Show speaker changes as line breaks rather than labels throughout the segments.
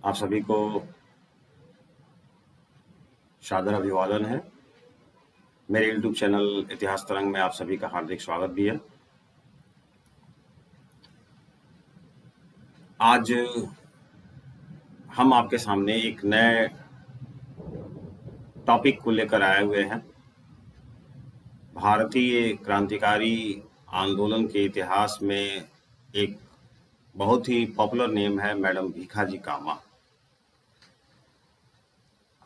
आप सभी को सादर अभिवादन है। मेरे YouTube चैनल इतिहास तरंग में आप सभी का हार्दिक स्वागत भी है। आज हम आपके सामने एक नए टॉपिक को लेकर आए हुए हैं। भारतीय क्रांतिकारी आंदोलन के इतिहास में एक बहुत ही पॉपुलर नेम है मैडम भीखाजी कामा।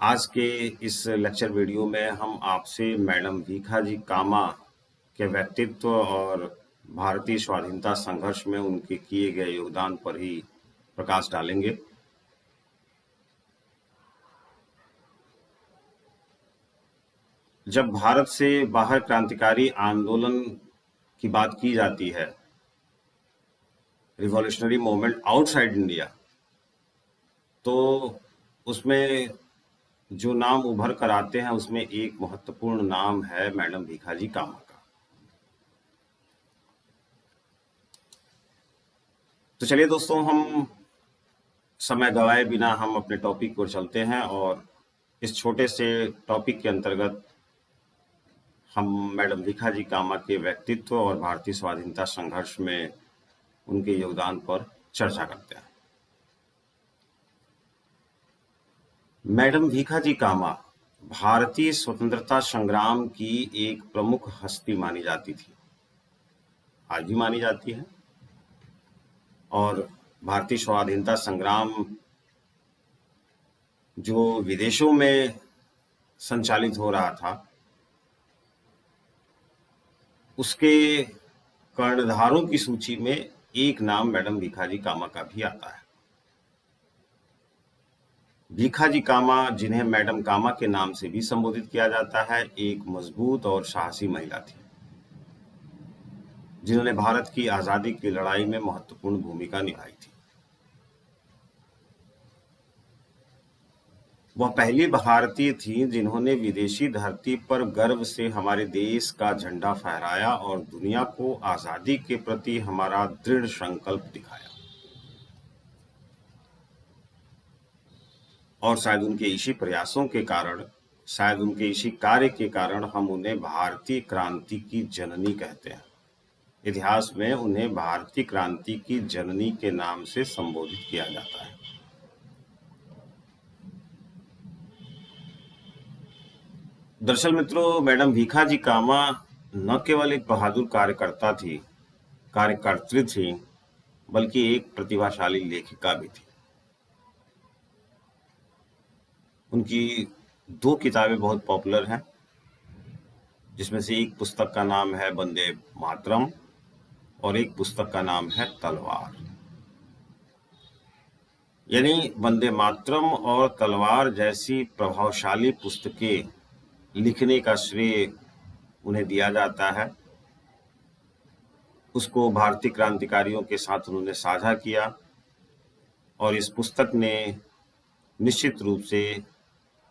आज के इस लेक्चर वीडियो में हम आपसे मैडम भीखाजी कामा के व्यक्तित्व और भारतीय स्वाधीनता संघर्ष में उनके किए गए योगदान पर ही प्रकाश डालेंगे। जब भारत से बाहर क्रांतिकारी आंदोलन की बात की जाती है, रिवॉल्यूशनरी मूवमेंट आउटसाइड इंडिया, तो उसमें जो नाम उभर कर आते हैं उसमें एक महत्वपूर्ण नाम है मैडम भीखाजी कामा का। तो चलिए दोस्तों, हम समय गवाए बिना हम अपने टॉपिक पर चलते हैं और इस छोटे से टॉपिक के अंतर्गत हम मैडम भीखाजी कामा के व्यक्तित्व और भारतीय स्वाधीनता संघर्ष में उनके योगदान पर चर्चा करते हैं। मैडम भीखाजी कामा भारतीय स्वतंत्रता संग्राम की एक प्रमुख हस्ती मानी जाती थी, आज भी मानी जाती है। और भारतीय स्वाधीनता संग्राम जो विदेशों में संचालित हो रहा था, उसके कर्णधारों की सूची में एक नाम मैडम भीखाजी कामा का भी आता है। भीखाजी कामा, जिन्हें मैडम कामा के नाम से भी संबोधित किया जाता है, एक मजबूत और साहसी महिला थी जिन्होंने भारत की आजादी की लड़ाई में महत्वपूर्ण भूमिका निभाई थी। वह पहली भारतीय थी जिन्होंने विदेशी धरती पर गर्व से हमारे देश का झंडा फहराया और दुनिया को आजादी के प्रति हमारा दृढ़ संकल्प दिखाया। और शायद उनके इसी प्रयासों के कारण, शायद उनके इसी कार्य के कारण हम उन्हें भारतीय क्रांति की जननी कहते हैं। इतिहास में उन्हें भारतीय क्रांति की जननी के नाम से संबोधित किया जाता है। दरअसल मित्रों, मैडम भीखाजी कामा न केवल एक बहादुर कार्यकर्त्री थी, बल्कि एक प्रतिभाशाली लेखिका भी थी। उनकी 2 किताबें बहुत पॉपुलर हैं, जिसमें से एक पुस्तक का नाम है वंदे मातरम और एक पुस्तक का नाम है तलवार। यानी वंदे मातरम और तलवार जैसी प्रभावशाली पुस्तकें लिखने का श्रेय उन्हें दिया जाता है। उसको भारतीय क्रांतिकारियों के साथ उन्होंने साझा किया और इस पुस्तक ने निश्चित रूप से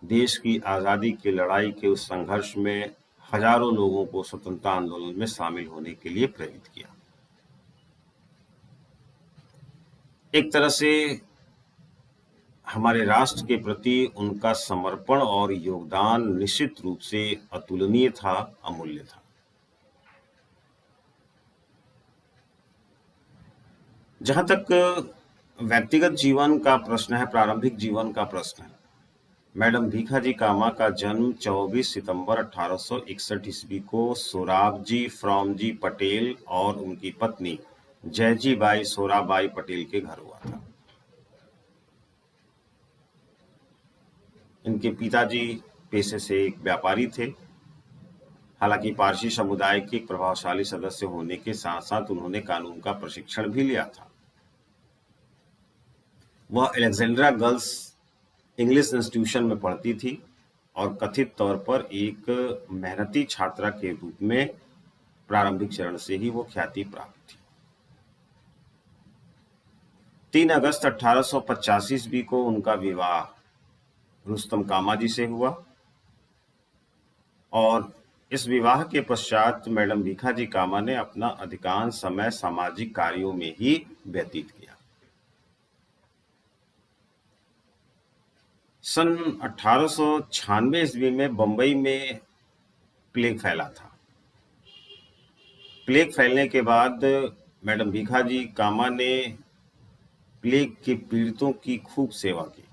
देश की आज़ादी की लड़ाई के उस संघर्ष में हजारों लोगों को स्वतंत्रता आंदोलन में शामिल होने के लिए प्रेरित किया। एक तरह से हमारे राष्ट्र के प्रति उनका समर्पण और योगदान निश्चित रूप से अतुलनीय था, अमूल्य था। जहां तक व्यक्तिगत जीवन का प्रश्न है, प्रारंभिक जीवन का प्रश्न है, मैडम भीखाजी कामा का जन्म 24 सितंबर 1861 ईस्वी को सोराबजी फ्रॉमजी पटेल और उनकी पत्नी जयजी बाई सोराबाई पटेल के घर हुआ था। इनके पिताजी पेशे से एक व्यापारी थे। हालांकि पारसी समुदाय के एक प्रभावशाली सदस्य होने के साथ साथ उन्होंने कानून का प्रशिक्षण भी लिया था। वह अलेक्जेंड्रा गर्ल्स इंग्लिश इंस्टीट्यूशन में पढ़ती थी और कथित तौर पर एक मेहनती छात्रा के रूप में प्रारंभिक चरण से ही वो ख्याति प्राप्त थी। 3 अगस्त 1885 ईस्वी को उनका विवाह रुस्तम कामा जी से हुआ और इस विवाह के पश्चात मैडम भीखाजी कामा ने अपना अधिकांश समय सामाजिक कार्यों में ही व्यतीत किया। सन 1896 ईस्वी में बंबई में प्लेग फैला था। प्लेग फैलने के बाद मैडम भीखाजी कामा ने प्लेग के पीड़ितों की खूब सेवा की।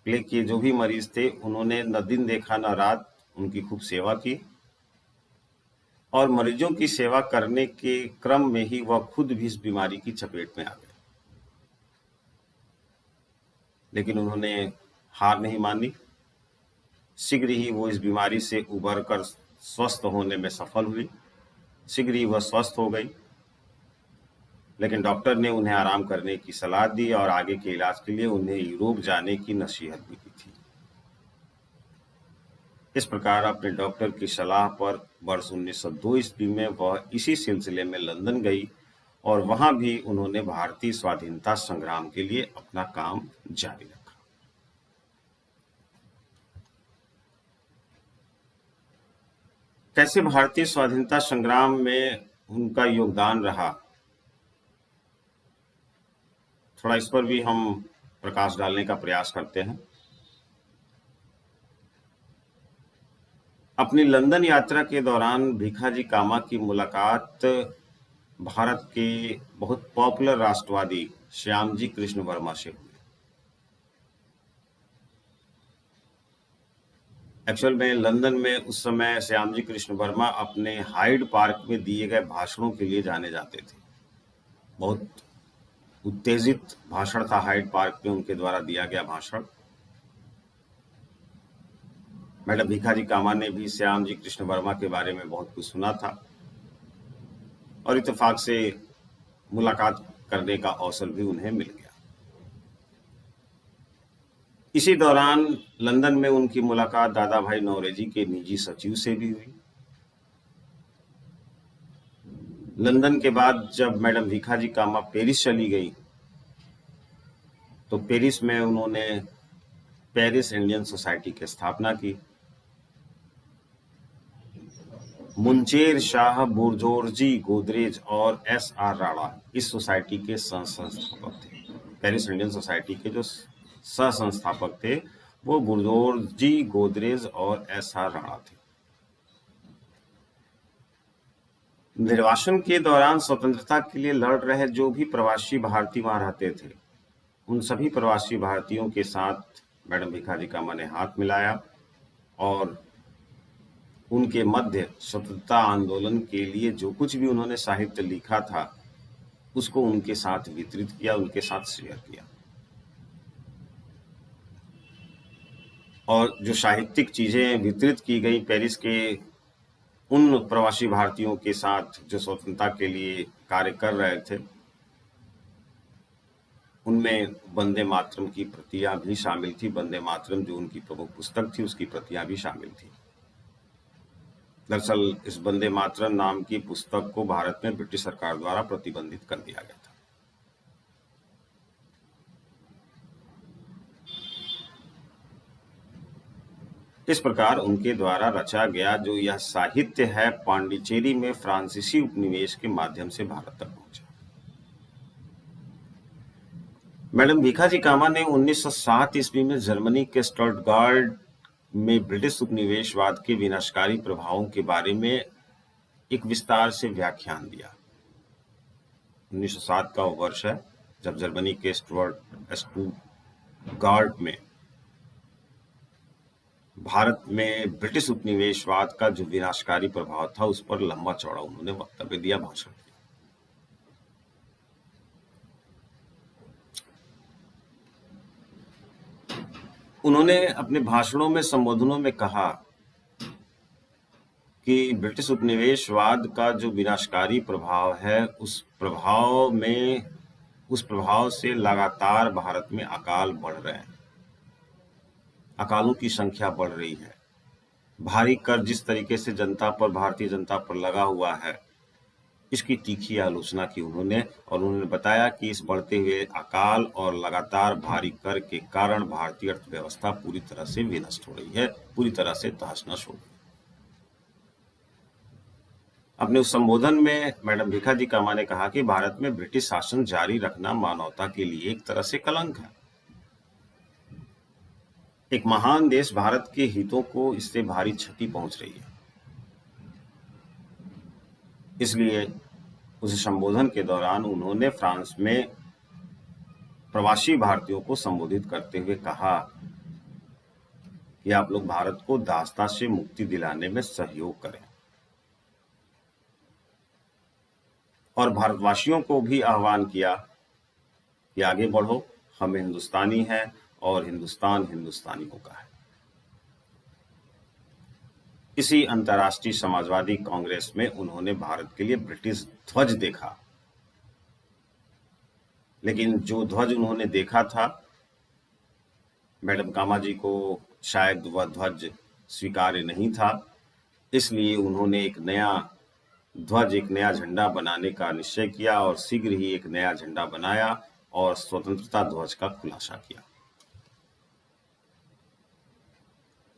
प्लेग के जो भी मरीज थे उन्होंने न दिन देखा न रात उनकी खूब सेवा की, और मरीजों की सेवा करने के क्रम में ही वह खुद भी इस बीमारी की चपेट में आ गए। लेकिन उन्होंने हार नहीं मानी। शीघ्र ही वो इस बीमारी से उबर कर स्वस्थ होने में सफल हुई। शीघ्र ही वह स्वस्थ हो गई, लेकिन डॉक्टर ने उन्हें आराम करने की सलाह दी और आगे के इलाज के लिए उन्हें यूरोप जाने की नसीहत भी दी थी। इस प्रकार अपने डॉक्टर की सलाह पर वर्ष 1902 ईस्वी में वह इसी सिलसिले में लंदन गई और वहां भी उन्होंने भारतीय स्वाधीनता संग्राम के लिए अपना काम जारी रखा। कैसे भारतीय स्वाधीनता संग्राम में उनका योगदान रहा, थोड़ा इस पर भी हम प्रकाश डालने का प्रयास करते हैं। अपनी लंदन यात्रा के दौरान भीखाजी कामा की मुलाकात भारत के बहुत पॉपुलर राष्ट्रवादी श्यामजी कृष्ण वर्मा से हुई। एक्चुअल में लंदन में उस समय श्यामजी कृष्ण वर्मा अपने हाइड पार्क में दिए गए भाषणों के लिए जाने जाते थे। बहुत उत्तेजित भाषण था हाइड पार्क में उनके द्वारा दिया गया भाषण। मैडम भीखाजी कामा ने भी श्यामजी कृष्ण वर्मा के बारे में बहुत कुछ सुना था और इत्तेफाक से मुलाकात करने का अवसर भी उन्हें मिल गया। इसी दौरान लंदन में उनकी मुलाकात दादा भाई नौरोजी के निजी सचिव से भी हुई। लंदन के बाद जब मैडम भीखाजी कामा पेरिस चली गई तो पेरिस में उन्होंने पेरिस इंडियन सोसाइटी की स्थापना की। मुंचेर शाह, बुर्जोरजी, गोदरेज और एस.आर. राणा इस सोसाइटी के संस्थापक थे। पेरिस इंडियन सोसाइटी के जो सह संस्थापक थे वो बुर्जोरजी, गोदरेज और एस.आर. राणा थे। निर्वासन के दौरान स्वतंत्रता के लिए लड़ रहे जो भी प्रवासी भारतीय वहां रहते थे, उन सभी प्रवासी भारतीयों के साथ मैडम भीखाजी कामा ने हाथ मिलाया और उनके मध्य स्वतंत्रता आंदोलन के लिए जो कुछ भी उन्होंने साहित्य लिखा था उसको उनके साथ वितरित किया, उनके साथ शेयर किया। और जो साहित्यिक चीजें वितरित की गई पेरिस के उन प्रवासी भारतीयों के साथ जो स्वतंत्रता के लिए कार्य कर रहे थे, उनमें वंदे मातरम की प्रतियां भी शामिल थी। वंदे मातरम जो उनकी प्रमुख पुस्तक थी उसकी प्रतियां भी शामिल थी। दरअसल इस वंदे मातरम नाम की पुस्तक को भारत में ब्रिटिश सरकार द्वारा प्रतिबंधित कर दिया गया था। इस प्रकार उनके द्वारा रचा गया जो यह साहित्य है पांडिचेरी में फ्रांसीसी उपनिवेश के माध्यम से भारत तक पहुंचा। मैडम भीखाजी कामा ने 1907 ईस्वी में जर्मनी के स्टुटगार्ट में ब्रिटिश उपनिवेशवाद के विनाशकारी प्रभावों के बारे में एक विस्तार से व्याख्यान दिया। 1907 का वो वर्ष है जब जर्मनी के स्टुटगार्ट में भारत में ब्रिटिश उपनिवेशवाद का जो विनाशकारी प्रभाव था उस पर लंबा चौड़ा उन्होंने वक्तव्य दिया, भाषण दिया। उन्होंने अपने भाषणों में, संबोधनों में कहा कि ब्रिटिश उपनिवेशवाद का जो विनाशकारी प्रभाव है उस प्रभाव से लगातार भारत में अकाल बढ़ रहे हैं, अकालों की संख्या बढ़ रही है। भारी कर जिस तरीके से जनता पर, भारतीय जनता पर लगा हुआ है, इसकी तीखी आलोचना की उन्होंने। और उन्होंने बताया कि इस बढ़ते हुए अकाल और लगातार भारी कर के कारण भारतीय अर्थव्यवस्था पूरी तरह से विनष्ट हो रही है, पूरी तरह से तहस-नहस हो रही है। अपने उस संबोधन में मैडम भीखाजी कामा ने कहा कि भारत में ब्रिटिश शासन जारी रखना मानवता के लिए एक तरह से कलंक है। एक महान देश भारत के हितों को इससे भारी क्षति पहुंच रही है। इसलिए उस संबोधन के दौरान उन्होंने फ्रांस में प्रवासी भारतीयों को संबोधित करते हुए कहा कि आप लोग भारत को दासता से मुक्ति दिलाने में सहयोग करें और भारतवासियों को भी आह्वान किया कि आगे बढ़ो, हम हिंदुस्तानी हैं और हिंदुस्तान हिंदुस्तानियों का है। इसी अंतर्राष्ट्रीय समाजवादी कांग्रेस में उन्होंने भारत के लिए ब्रिटिश ध्वज देखा, लेकिन जो ध्वज उन्होंने देखा था, मैडम कामा जी को शायद वह ध्वज स्वीकार्य नहीं था। इसलिए उन्होंने एक नया ध्वज, एक नया झंडा बनाने का निश्चय किया और शीघ्र ही एक नया झंडा बनाया और स्वतंत्रता ध्वज का खुलासा किया।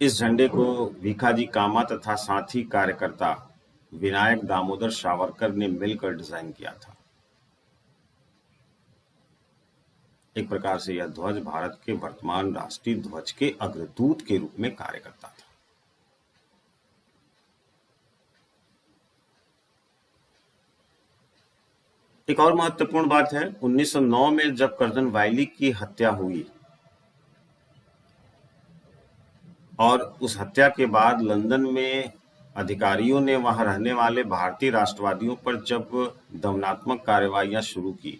इस झंडे को भीखाजी कामा तथा साथी कार्यकर्ता विनायक दामोदर सावरकर ने मिलकर डिजाइन किया था। एक प्रकार से यह ध्वज भारत के वर्तमान राष्ट्रीय ध्वज के अग्रदूत के रूप में कार्य करता था। एक और महत्वपूर्ण बात है, 1909 में जब कर्नल वायली की हत्या हुई और उस हत्या के बाद लंदन में अधिकारियों ने वहां रहने वाले भारतीय राष्ट्रवादियों पर जब दमनात्मक कार्रवाइयां शुरू की,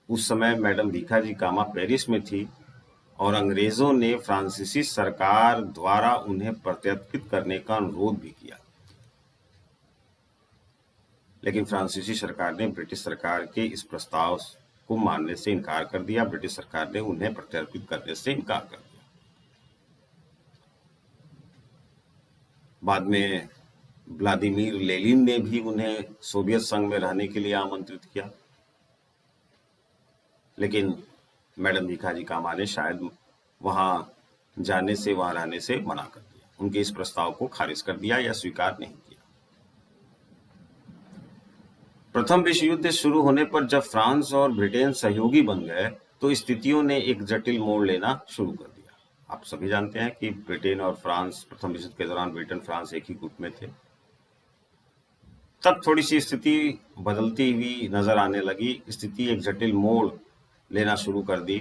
उस समय मैडम भीखाजी कामा पेरिस में थी और अंग्रेजों ने फ्रांसीसी सरकार द्वारा उन्हें प्रत्यर्पित करने का अनुरोध भी किया, लेकिन फ्रांसीसी सरकार ने ब्रिटिश सरकार के इस प्रस्ताव को मानने से इनकार कर दिया। ब्रिटिश सरकार ने उन्हें प्रत्यर्पित करने से इनकार कर दिया। बाद में व्लादिमीर लेनिन ने भी उन्हें सोवियत संघ में रहने के लिए आमंत्रित किया, लेकिन मैडम भीखाजी कामा ने शायद वहां जाने से, वहां रहने से मना कर दिया, उनके इस प्रस्ताव को खारिज कर दिया या स्वीकार नहीं किया। प्रथम विश्व युद्ध शुरू होने पर जब फ्रांस और ब्रिटेन सहयोगी बन गए तो स्थितियों ने एक जटिल मोड़ लेना शुरू कर दिया। आप सभी जानते हैं कि ब्रिटेन और फ्रांस, प्रथम विश्व युद्ध के दौरान ब्रिटेन फ्रांस एक ही गुट में थे। तब थोड़ी सी स्थिति बदलती हुई नजर आने लगी, स्थिति एक जटिल मोड़ लेना शुरू कर दी।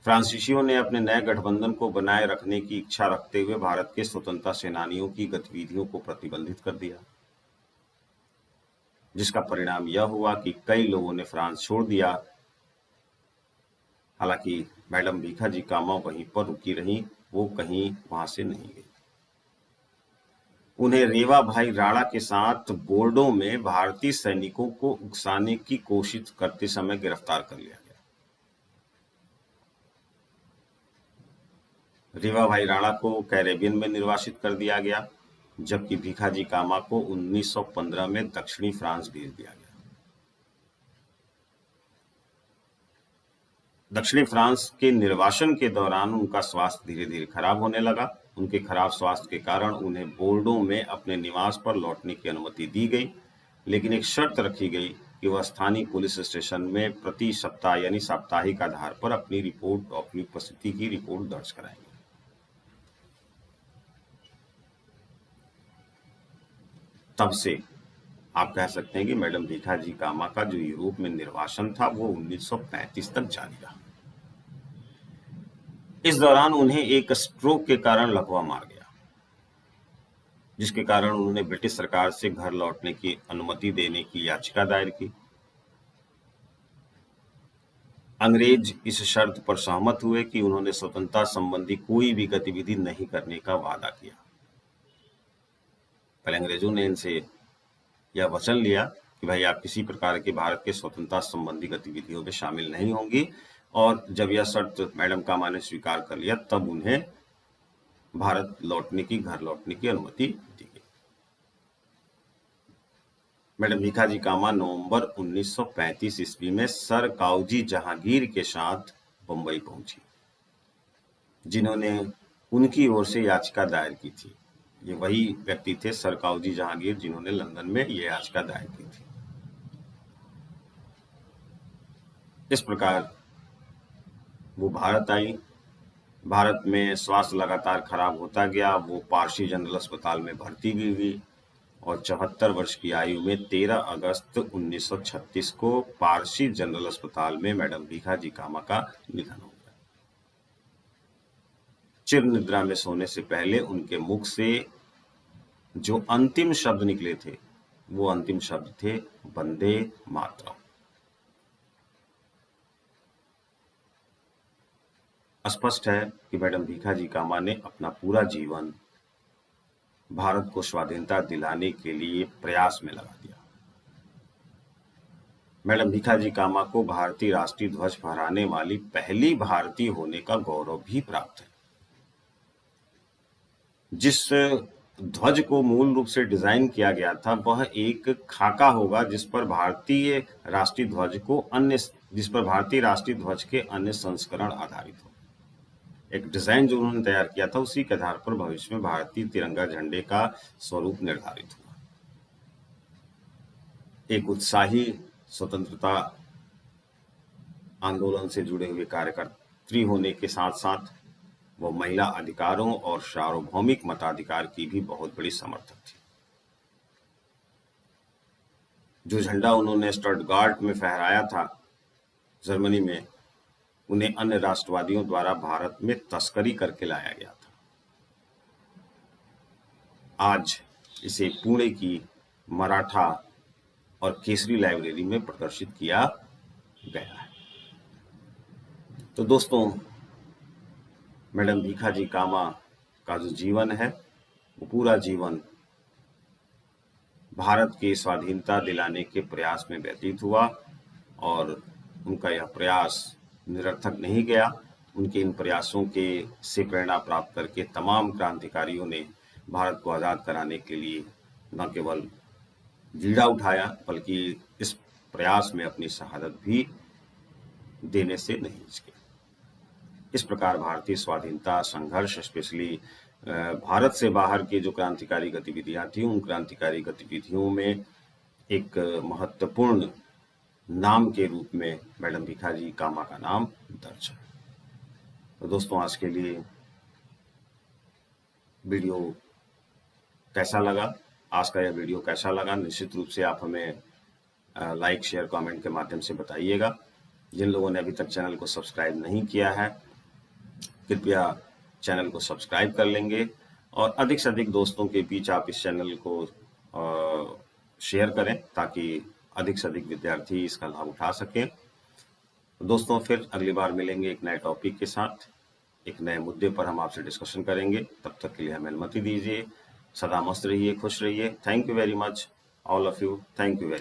फ्रांसीसियों ने अपने नए गठबंधन को बनाए रखने की इच्छा रखते हुए भारत के स्वतंत्रता सेनानियों की गतिविधियों को प्रतिबंधित कर दिया, जिसका परिणाम यह हुआ कि कई लोगों ने फ्रांस छोड़ दिया। हालांकि मैडम भीखाजी कामा वहीं पर रुकी रहीं, वो कहीं वहां से नहीं गई। उन्हें रेवा भाई राणा के साथ बोर्डो में भारतीय सैनिकों को उकसाने की कोशिश करते समय गिरफ्तार कर लिया गया। रेवा भाई राणा को कैरेबियन में निर्वासित कर दिया गया, जबकि भीखाजी कामा को 1915 में दक्षिणी फ्रांस भेज दिया गया। दक्षिणी फ्रांस के निर्वासन के दौरान उनका स्वास्थ्य धीरे धीरे खराब होने लगा। उनके खराब स्वास्थ्य के कारण उन्हें बोर्डो में अपने निवास पर लौटने की अनुमति दी गई, लेकिन एक शर्त रखी गई कि वह स्थानीय पुलिस स्टेशन में प्रति सप्ताह यानी साप्ताहिक आधार पर अपनी उपस्थिति की रिपोर्ट दर्ज कराएंगे। तब से आप कह सकते हैं कि मैडम भीखाजी कामा का जो यूरोप में निर्वासन था वो 1935 तक जारी रहा। इस दौरान उन्हें एक स्ट्रोक के कारण लकवा मार गया, जिसके कारण उन्होंने ब्रिटिश सरकार से घर लौटने की अनुमति देने की याचिका दायर की। अंग्रेज इस शर्त पर सहमत हुए कि उन्होंने स्वतंत्रता संबंधी कोई भी गतिविधि नहीं करने का वादा किया। पहले अंग्रेजों ने इनसे यह वचन लिया कि भाई आप किसी प्रकार के भारत के स्वतंत्रता संबंधी गतिविधियों में शामिल नहीं होंगी, और जब यह शर्त मैडम कामा ने स्वीकार कर लिया तब उन्हें भारत लौटने की, घर लौटने की अनुमति दी गई। मैडम भीखाजी कामा नवंबर 1935 ईस्वी में सर काउजी जहांगीर के साथ बंबई पहुंची, जिन्होंने उनकी ओर से याचिका दायर की थी। ये वही व्यक्ति थे, सर काउजी जहांगीर, जिन्होंने लंदन में यह याचिका दायर की थी। इस प्रकार वो भारत आई। भारत में स्वास्थ्य लगातार खराब होता गया। वो पारसी जनरल अस्पताल में भर्ती भी हुई और 74 वर्ष की आयु में 13 अगस्त 1936 को पारसी जनरल अस्पताल में मैडम भीखाजी कामा का निधन हो गया। चिर निद्रा में सोने से पहले उनके मुख से जो अंतिम शब्द निकले थे, वो अंतिम शब्द थे वंदे मातरम। स्पष्ट है कि मैडम भीखाजी कामा ने अपना पूरा जीवन भारत को स्वाधीनता दिलाने के लिए प्रयास में लगा दिया। मैडम भीखाजी कामा को भारतीय राष्ट्रीय ध्वज फहराने वाली पहली भारतीय होने का गौरव भी प्राप्त है। जिस ध्वज को मूल रूप से डिजाइन किया गया था वह एक खाका होगा जिस पर भारतीय राष्ट्रीय ध्वज के अन्य संस्करण आधारित हो। एक डिजाइन जो उन्होंने तैयार किया था उसी के आधार पर भविष्य में भारतीय तिरंगा झंडे का स्वरूप निर्धारित हुआ। एक उत्साही स्वतंत्रता आंदोलन से जुड़े हुए कार्यकर्त्री होने के साथ साथ वो महिला अधिकारों और सार्वभौमिक मताधिकार की भी बहुत बड़ी समर्थक थी। जो झंडा उन्होंने स्टटगार्ट में फहराया था जर्मनी में, उन्हें अन्य राष्ट्रवादियों द्वारा भारत में तस्करी करके लाया गया था। आज इसे पुणे की मराठा और केसरी लाइब्रेरी में प्रदर्शित किया गया है। तो दोस्तों, मैडम भीखाजी कामा का जो जीवन है वो पूरा जीवन भारत की स्वाधीनता दिलाने के प्रयास में व्यतीत हुआ और उनका यह प्रयास निरर्थक नहीं गया। उनके इन प्रयासों के से प्रेरणा प्राप्त करके तमाम क्रांतिकारियों ने भारत को आज़ाद कराने के लिए न केवल बीड़ा उठाया बल्कि इस प्रयास में अपनी शहादत भी देने से नहीं हिचके। इस प्रकार भारतीय स्वाधीनता संघर्ष, स्पेशली भारत से बाहर की जो क्रांतिकारी गतिविधियां थी, उन क्रांतिकारी गतिविधियों में एक महत्वपूर्ण नाम के रूप में मैडम भीखाजी कामा का नाम दर्ज है। तो दोस्तों, आज के लिए वीडियो कैसा लगा, आज का यह वीडियो कैसा लगा, निश्चित रूप से आप हमें लाइक, शेयर, कमेंट के माध्यम से बताइएगा। जिन लोगों ने अभी तक चैनल को सब्सक्राइब नहीं किया है, कृपया चैनल को सब्सक्राइब कर लेंगे और अधिक से अधिक दोस्तों के बीच आप इस चैनल को शेयर करें ताकि अधिक से अधिक विद्यार्थी इसका लाभ उठा सकें। दोस्तों, फिर अगली बार मिलेंगे एक नए टॉपिक के साथ, एक नए मुद्दे पर हम आपसे डिस्कशन करेंगे। तब तक के लिए हमें अनुमति दीजिए। सदा मस्त रहिए, खुश रहिए। Thank you very much all of you. Thank you very